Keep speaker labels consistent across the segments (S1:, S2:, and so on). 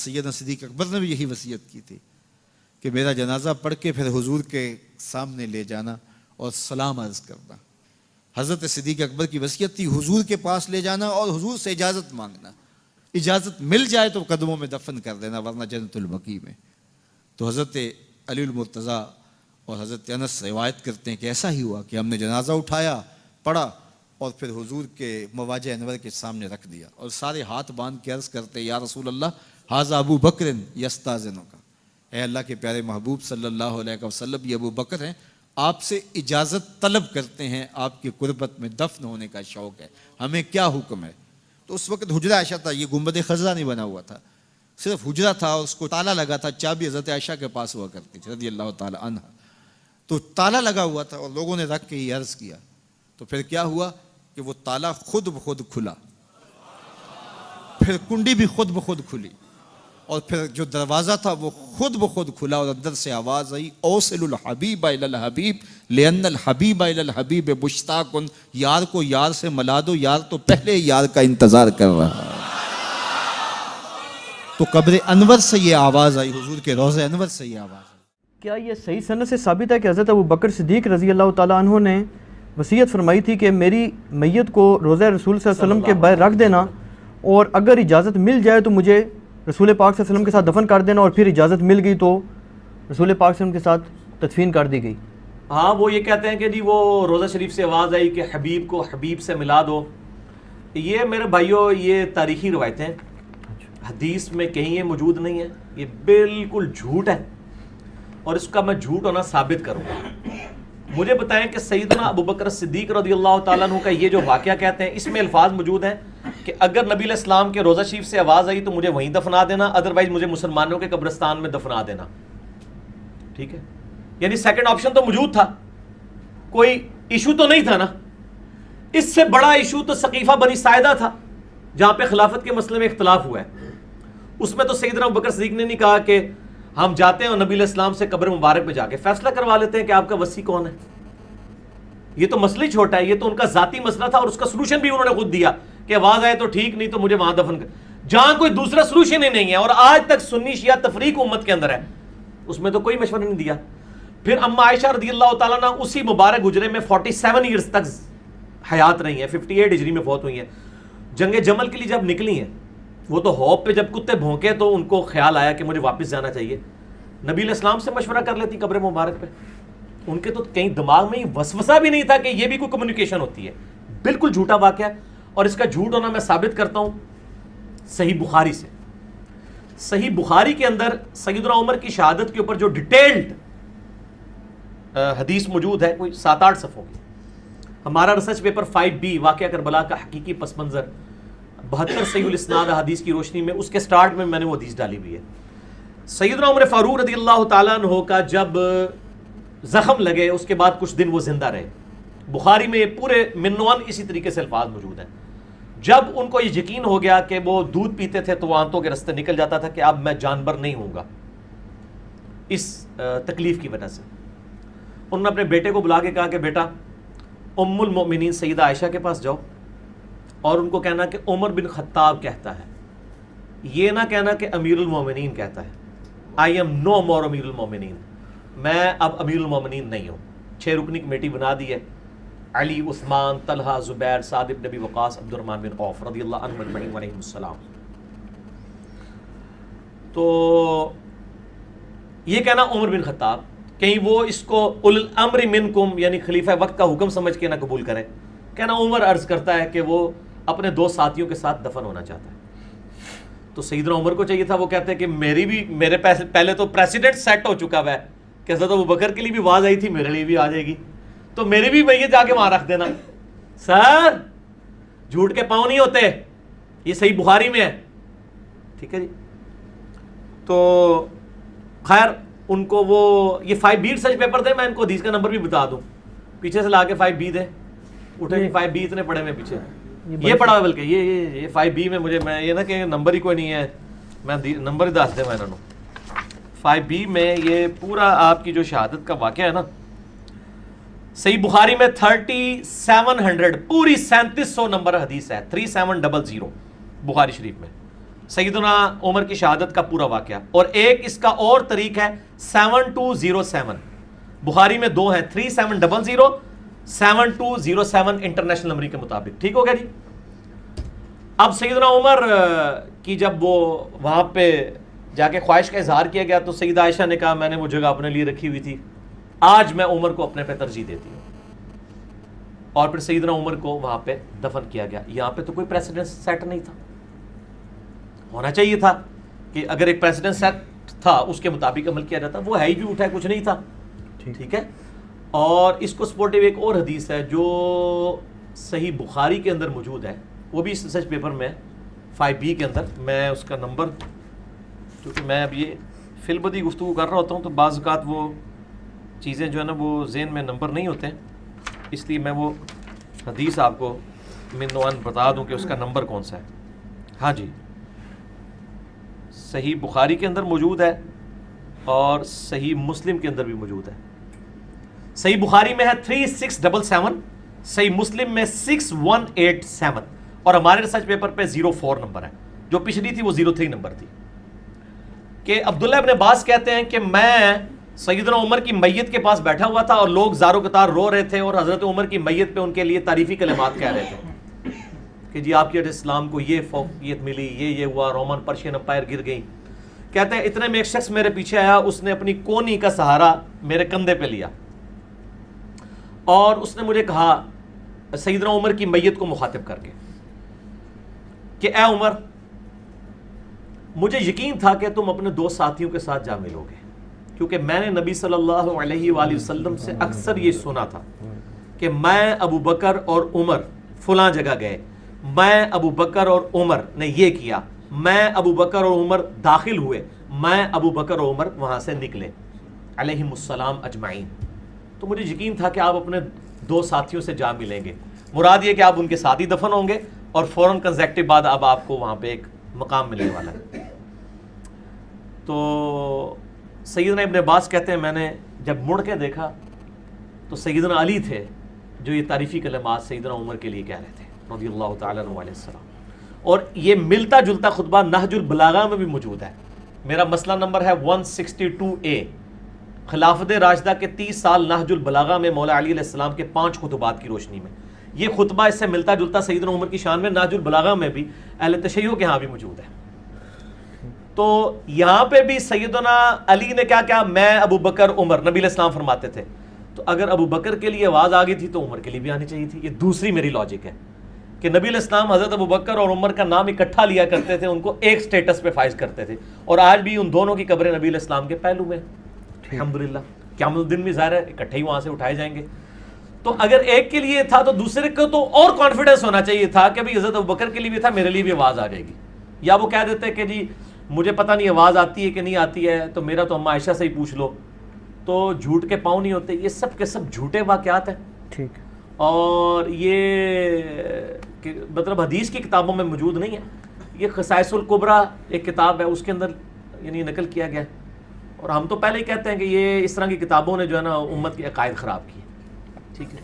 S1: سیدنا صدیق اکبر نے بھی یہی وصیت کی تھی کہ میرا جنازہ پڑھ کے پھر حضور کے سامنے لے جانا اور سلام عرض کرنا۔ حضرت صدیق اکبر کی وصیت تھی حضور کے پاس لے جانا اور حضور سے اجازت مانگنا، اجازت مل جائے تو قدموں میں دفن کر دینا ورنہ جنت البقیع میں۔ تو حضرت علی المرتضیٰ اور حضرت انس روایت کرتے ہیں کہ ایسا ہی ہوا کہ ہم نے جنازہ اٹھایا، پڑھا اور پھر حضور کے مواجہ انور کے سامنے رکھ دیا اور سارے ہاتھ باندھ کے عرض کرتے یا رسول اللہ ھذا ابو بکر یستاذنک، اے اللہ کے پیارے محبوب صلی اللہ علیہ وسلم، یہ ابو بکر ہیں، آپ سے اجازت طلب کرتے ہیں، آپ کی قربت میں دفن ہونے کا شوق ہے، ہمیں کیا حکم ہے؟ تو اس وقت حجرہ عائشہ تھا، یہ گنبد خضرا نہیں بنا ہوا تھا، صرف حجرہ تھا اور اس کو تالا لگا تھا، چابی حضرت عائشہ کے پاس ہوا کرتی تھی رضی اللہ تعالی عنہ، تو تالا لگا ہوا تھا اور لوگوں نے رکھ کے یہ عرض کیا، تو پھر کیا ہوا کہ وہ تالا خود بخود کھلا، پھر کنڈی بھی خود بخود کھلی اور پھر جو دروازہ تھا وہ خود بخود کھلا اور اندر سے آواز آئی اوصل الحبیب الی الحبیب لان الحبیب الی الحبیب مشتاق، یار کو یار سے ملا دو، یار تو پہلے یار کا انتظار کر رہا ہے۔ تو قبر انور سے یہ آواز آئی، حضور کے روضہ انور سے یہ آواز آئی۔
S2: کیا یہ صحیح سند سے ثابت ہے کہ حضرت ابو بکر صدیق رضی اللہ تعالیٰ عنہ نے وصیت فرمائی تھی کہ میری میت کو روضہ رسول صلی اللہ علیہ وسلم کے باہر رکھ دینا اور اگر اجازت مل جائے تو مجھے رسول پاک صلی اللہ علیہ وسلم کے ساتھ دفن کر دینا، اور پھر اجازت مل گئی تو رسول پاک صلی اللہ علیہ وسلم کے ساتھ تدفین کر دی گئی؟
S3: ہاں، وہ یہ کہتے ہیں کہ جی وہ روضہ شریف سے آواز آئی کہ حبیب کو حبیب سے ملا دو۔ یہ میرے بھائیوں یہ تاریخی روایتیں ہیں، حدیث میں کہیں یہ موجود نہیں ہے، یہ بالکل جھوٹ ہے اور اس کا میں جھوٹ ہونا ثابت کروں گا۔ مجھے بتائیں کہ سیدنا ابو بکر صدیق رضی اللہ تعالیٰ عنہ کا یہ جو واقعہ کہتے ہیں، اس میں الفاظ موجود ہیں کہ اگر نبی علیہ السلام کے روضہ شریف سے آواز آئی تو مجھے وہیں دفنا دینا، ادروائز مجھے مسلمانوں کے قبرستان میں دفنا دینا، ٹھیک ہے؟ یعنی سیکنڈ آپشن تو موجود تھا، کوئی ایشو تو نہیں تھا نا۔ اس سے بڑا ایشو تو سقیفہ بنی ساعدہ تھا جہاں پہ خلافت کے مسئلے میں اختلاف ہوا ہے۔ اس میں تو سیدنا ابو بکر صدیق نے نہیں کہا کہ ہم جاتے ہیں اور نبی علیہ السلام سے قبر مبارک میں جا کے فیصلہ کروا لیتے ہیں کہ آپ کا وصی کون ہے۔ یہ تو مسئلہ ہی چھوٹا ہے، یہ تو ان کا ذاتی مسئلہ تھا اور اس کا سلوشن بھی انہوں نے خود دیا کہ آواز آئے تو ٹھیک، نہیں تو مجھے وہاں دفن کر، جہاں کوئی دوسرا سلوشن ہی نہیں ہے۔ اور آج تک سنی شیعہ تفریق امت کے اندر ہے، اس میں تو کوئی مشورہ نہیں دیا۔ پھر اما عائشہ رضی اللہ تعالیٰ عنہ اسی مبارک حجرے میں 47 ایئرز تک حیات رہی ہیں، 58 ہجری میں فوت ہوئی ہیں۔ جنگ جمل کے لیے جب نکلی ہیں، وہ تو ہوپ پہ جب کتے بھونکے تو ان کو خیال آیا کہ مجھے واپس جانا چاہیے، نبی علیہ السلام سے مشورہ کر لیتی قبر مبارک پہ۔ ان کے تو کہیں دماغ میں وسوسہ بھی نہیں تھا کہ یہ بھی کوئی کمیونیکیشن ہوتی ہے۔ بالکل جھوٹا واقعہ ہے اور اس کا جھوٹ ہونا میں ثابت کرتا ہوں صحیح بخاری سے۔ صحیح بخاری کے اندر سیدنا عمر کی شہادت کے اوپر جو ڈیٹیلڈ حدیث موجود ہے، کوئی 7-8 صفحوں کی۔ ہمارا ریسرچ پیپر 5B واقعہ کربلا کا حقیقی پس منظر 72 صحیح الاسناد حدیث کی روشنی میں، اس کے سٹارٹ میں نے وہ حدیث ڈالی ہوئی ہے۔ سیدنا عمر فاروق رضی اللہ تعالیٰ عنہ کا جب زخم لگے اس کے بعد کچھ دن وہ زندہ رہے، بخاری میں پورے منوان اسی طریقے سے الفاظ موجود ہیں۔ جب ان کو یہ یقین ہو گیا کہ وہ دودھ پیتے تھے تو وہ آنتوں کے رستے نکل جاتا تھا کہ اب میں جانور نہیں ہوں گا، اس تکلیف کی وجہ سے انہوں نے اپنے بیٹے کو بلا کے کہا کہ بیٹا ام المؤمنین سیدہ عائشہ کے پاس جاؤ اور ان کو کہنا کہ عمر بن خطاب کہتا ہے، یہ نہ کہنا کہ امیر المومنین کہتا ہے، آئی ایم نو مور امیر المومنین، میں اب امیر المومنین نہیں ہوں۔ 6 رکنی کمیٹی بنا دی ہے، علی، عثمان، طلحہ، زبیر، سعد بن ابی وقاص، عبد الرحمن بن عوف رضی اللہ عنہ اجمعین علیہم السلام۔ تو یہ کہنا عمر بن خطاب، کہیں وہ اس کو اولو الامر منکم یعنی خلیفہ وقت کا حکم سمجھ کے نہ قبول کرے، کہنا عمر عرض کرتا ہے کہ وہ اپنے 2 ساتھیوں کے ساتھ دفن ہونا چاہتا ہے۔ تو سیدنا عمر کو چاہیے تھا، وہ کہتے ہیں کہ میرے پہلے تو پریسیڈنٹ سیٹ ہو چکا ہوا ہے کہ حضرت ابو بکر کے لیے بھی آواز آئی تھی، میرے لیے بھی آ جائے گی، تو میرے بھی بھائی جا کے وہاں رکھ دینا۔ سر جھوٹ کے پاؤں نہیں ہوتے، یہ صحیح بخاری میں ہے، ٹھیک ہے جی۔ تو خیر ان کو وہ یہ 5B ریسرچ پیپر تھے، میں ان کو حدیث کا نمبر بھی بتا دوں، پیچھے سے لا کے 5B دے اٹھے، 5B اتنے پڑے میں پیچھے یہ پڑا ہے، بلکہ یہ 5B میں مجھے یہ نا کہ نمبر ہی کوئی نہیں ہے، میں نمبر ہی دس دے میں انہوں 5B میں یہ پورا آپ کی جو شہادت کا واقعہ ہے نا، صحیح بخاری میں 3700 پوری 3700 نمبر حدیث ہے، 3700 بخاری شریف میں سیدنا عمر کی شہادت کا پورا واقعہ. اور ایک اس کا اور طریق ہے 7207. بخاری میں دو ہیں, 3700 7207 انٹرنیشنل نمبر کے مطابق. ٹھیک ہو گیا جی. اب سیدنا عمر کی جب وہ وہاں پہ جا کے خواہش کا اظہار کیا گیا تو سیدہ عائشہ نے کہا میں نے وہ جگہ اپنے لیے رکھی ہوئی تھی, آج میں عمر کو اپنے پہ ترجیح دیتی ہوں. اور پھر سیدنا عمر کو وہاں پہ دفن کیا گیا. یہاں پہ تو کوئی پریسیڈنٹ سیٹ نہیں تھا, ہونا چاہیے تھا کہ اگر ایک پریسیڈنٹ سیٹ تھا اس کے مطابق عمل کیا جاتا. وہ ہے ہی بھی اٹھا کچھ نہیں تھا. ٹھیک ہے. اور اس کو سپورٹیو ایک اور حدیث ہے جو صحیح بخاری کے اندر موجود ہے, وہ بھی ریسرچ پیپر میں 5B کے اندر. میں اس کا نمبر, کیونکہ میں اب یہ فی البدی گفتگو کر رہا ہوتا ہوں تو بعض اوقات وہ چیزیں جو ہے نا وہ ذہن میں نمبر نہیں ہوتے ہیں, اس لیے میں وہ حدیث آپ کو من نوعاً بتا دوں کہ اس کا نمبر کون سا ہے. ہاں جی, صحیح بخاری کے اندر موجود ہے اور صحیح مسلم کے اندر بھی موجود ہے. صحیح بخاری میں ہے 3677, صحیح مسلم میں 6187, اور ہمارے ریسرچ پیپر پہ 04 نمبر ہے. جو پچھلی تھی وہ 03 نمبر تھی. کہ عبداللہ ابن عباس کہتے ہیں کہ میں سیدنا عمر کی میت کے پاس بیٹھا ہوا تھا اور لوگ زار و قطار رو رہے تھے اور حضرت عمر کی میت پہ ان کے لیے تعریفی کلمات کہہ رہے تھے کہ جی آپ کی اسلام کو یہ فوقیت ملی, یہ ہوا, رومن پرشین امپائر گر گئی. کہتے ہیں اتنے میں ایک شخص میرے پیچھے آیا, اس نے اپنی کونی کا سہارا میرے کندھے پہ لیا اور اس نے مجھے کہا سیدنا عمر کی میت کو مخاطب کر کے کہ اے عمر, مجھے یقین تھا کہ تم اپنے دو ساتھیوں کے ساتھ جا ملو گے, کیونکہ میں نے نبی صلی اللہ علیہ وآلہ وسلم سے اکثر یہ سنا تھا کہ میں ابو بکر اور عمر فلاں جگہ گئے, میں ابو بکر اور عمر نے یہ کیا, میں ابو بکر اور عمر داخل ہوئے, میں ابو بکر اور عمر وہاں سے نکلے علیہم السلام اجمعین. تو مجھے یقین تھا کہ آپ اپنے دو ساتھیوں سے جا ملیں گے. مراد یہ کہ آپ ان کے ساتھ ہی دفن ہوں گے اور فوراً کنزیکٹو بعد اب آپ کو وہاں پہ ایک مقام ملنے والا ہے. تو سیدنا ابن عباس کہتے ہیں میں نے جب مڑ کے دیکھا تو سیدنا علی تھے جو یہ تعریفی کلمات سیدنا عمر کے لیے کہہ رہے تھے رضی اللہ تعالیٰ عنہ علیہ السلام. اور یہ ملتا جلتا خطبہ نہج البلاغہ میں بھی موجود ہے. میرا مسئلہ نمبر ہے 162A. خلافت راشدہ کے 30 سال نہج البلاغہ میں مولا علی علیہ السلام کے 5 خطبات کی روشنی میں یہ خطبہ اس سے ملتا جلتا سیدنا عمر کی شان میں نہج البلاغہ میں بھی اہل تشیع کے ہاں بھی موجود ہے. تو یہاں پہ بھی سیدنا علی نے کیا کیا, میں ابو بکر عمر, نبی علیہ السلام فرماتے تھے. تو اگر ابو بکر کے لیے آواز آ گئی تھی تو عمر کے لیے بھی آنی چاہیے تھی. یہ دوسری میری لاجک ہے کہ نبی علیہ السلام حضرت ابو بکر اور عمر کا نام اکٹھا لیا کرتے تھے, ان کو ایک سٹیٹس پہ فائز کرتے تھے, اور آج بھی ان دونوں کی قبریں نبی علیہ السلام کے پہلو میں الحمدللہ. قیامت الدین بھی ظاہر ہے اکٹھے ہی وہاں سے اٹھائے جائیں گے. تو اگر ایک کے لیے تھا تو دوسرے کو تو اور کانفیڈنس ہونا چاہیے تھا کہ بھئی حضرت ابو بکر کے لیے بھی تھا, میرے لیے بھی آواز آ جائے گی. یا وہ کہہ دیتے کہ جی مجھے پتہ نہیں آواز آتی ہے کہ نہیں آتی ہے, تو میرا تو اما عائشہ سے ہی پوچھ لو. تو جھوٹ کے پاؤں نہیں ہوتے. یہ سب کے سب جھوٹے واقعات ہیں.
S2: ٹھیک.
S3: اور یہ مطلب حدیث کی کتابوں میں موجود نہیں ہے. یہ خصائص الکبریٰ ایک کتاب ہے, اس کے اندر یعنی نقل کیا گیا. اور ہم تو پہلے ہی کہتے ہیں کہ یہ اس طرح کی کتابوں نے جو ہے نا امت کے عقائد خراب کیے. ٹھیک ہے.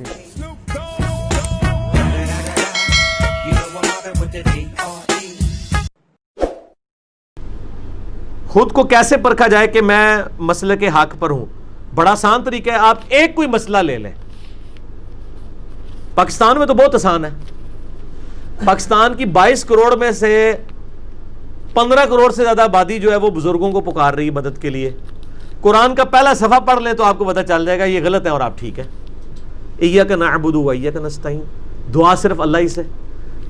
S3: خود کو کیسے پرکھا جائے کہ میں مسئلے کے حق پر ہوں؟ بڑا آسان طریقہ ہے, آپ ایک کوئی مسئلہ لے لیں. پاکستان میں تو بہت آسان ہے. پاکستان کی 22 کروڑ میں سے 15 کروڑ سے زیادہ آبادی جو ہے وہ بزرگوں کو پکار رہی ہے مدد کے لیے. قرآن کا پہلا صفحہ پڑھ لیں تو آپ کو پتہ چل جائے گا یہ غلط ہے اور آپ ٹھیک ہے. ایاک نعبد و ایاک نستعین, دعا صرف اللہ ہی سے.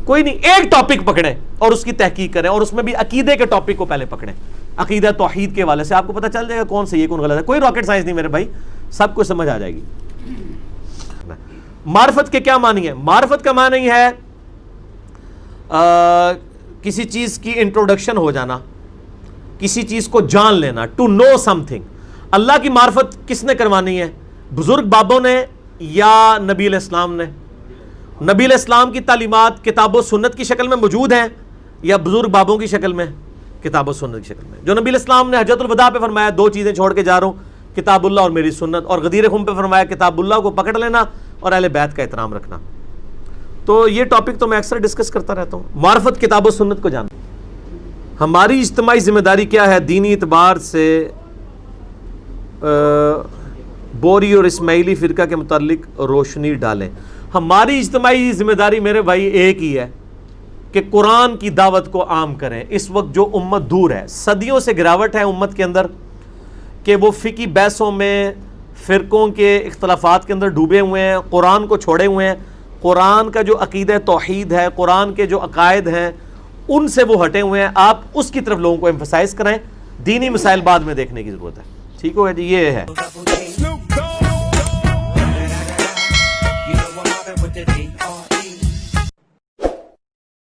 S3: کوئی نہیں, ایک ٹاپک پکڑیں اور اس کی تحقیق کریں, اور اس میں بھی عقیدے کے ٹاپک کو پہلے پکڑیں. عقیدہ توحید کے والے سے آپ کو پتہ چل جائے گا کون صحیح ہے کون غلط ہے. کوئی راکٹ سائنس نہیں میرے بھائی, سب کچھ سمجھ آ جائے گی. معرفت کے کیا معنی ہے؟ معرفت کا معنی ہے کسی چیز کی انٹروڈکشن ہو جانا, کسی چیز کو جان لینا, ٹو نو سم تھنگ. اللہ کی معرفت کس نے کروانی ہے؟ بزرگ بابوں نے یا نبی علیہ السلام نے؟ نبی علیہ السلام کی تعلیمات کتاب و سنت کی شکل میں موجود ہیں یا بزرگ بابوں کی شکل میں؟ کتاب و سنت کی شکل میں. جو نبی علیہ السلام نے حجۃ الوداع پہ فرمایا 2 چیزیں چھوڑ کے جا رہا ہوں, کتاب اللہ اور میری سنت, اور غدیر خم پہ فرمایا کتاب اللہ کو پکڑ لینا اور اہل بیت کا احترام رکھنا. تو یہ ٹاپک تو میں اکثر ڈسکس کرتا رہتا ہوں, معرفت کتاب و سنت کو جاننا. ہماری اجتماعی ذمہ داری کیا ہے دینی اعتبار سے بوری اور اسماعیلی فرقہ کے متعلق روشنی ڈالیں؟ ہماری اجتماعی ذمہ داری میرے بھائی ایک ہی ہے کہ قرآن کی دعوت کو عام کریں۔ اس وقت جو امت دور ہے، صدیوں سے گراوٹ ہے امت کے اندر کہ وہ فقہی بحثوں میں فرقوں کے اختلافات کے اندر ڈوبے ہوئے ہیں، قرآن کو چھوڑے ہوئے ہیں۔ قرآن کا جو عقیدہ توحید ہے، قرآن کے جو عقائد ہیں، ان سے وہ ہٹے ہوئے ہیں۔ آپ اس کی طرف لوگوں کو ایمفسائز کریں، دینی مسائل بعد میں دیکھنے کی ضرورت ہے۔ ٹھیک ہو گیا جی، یہ ہے۔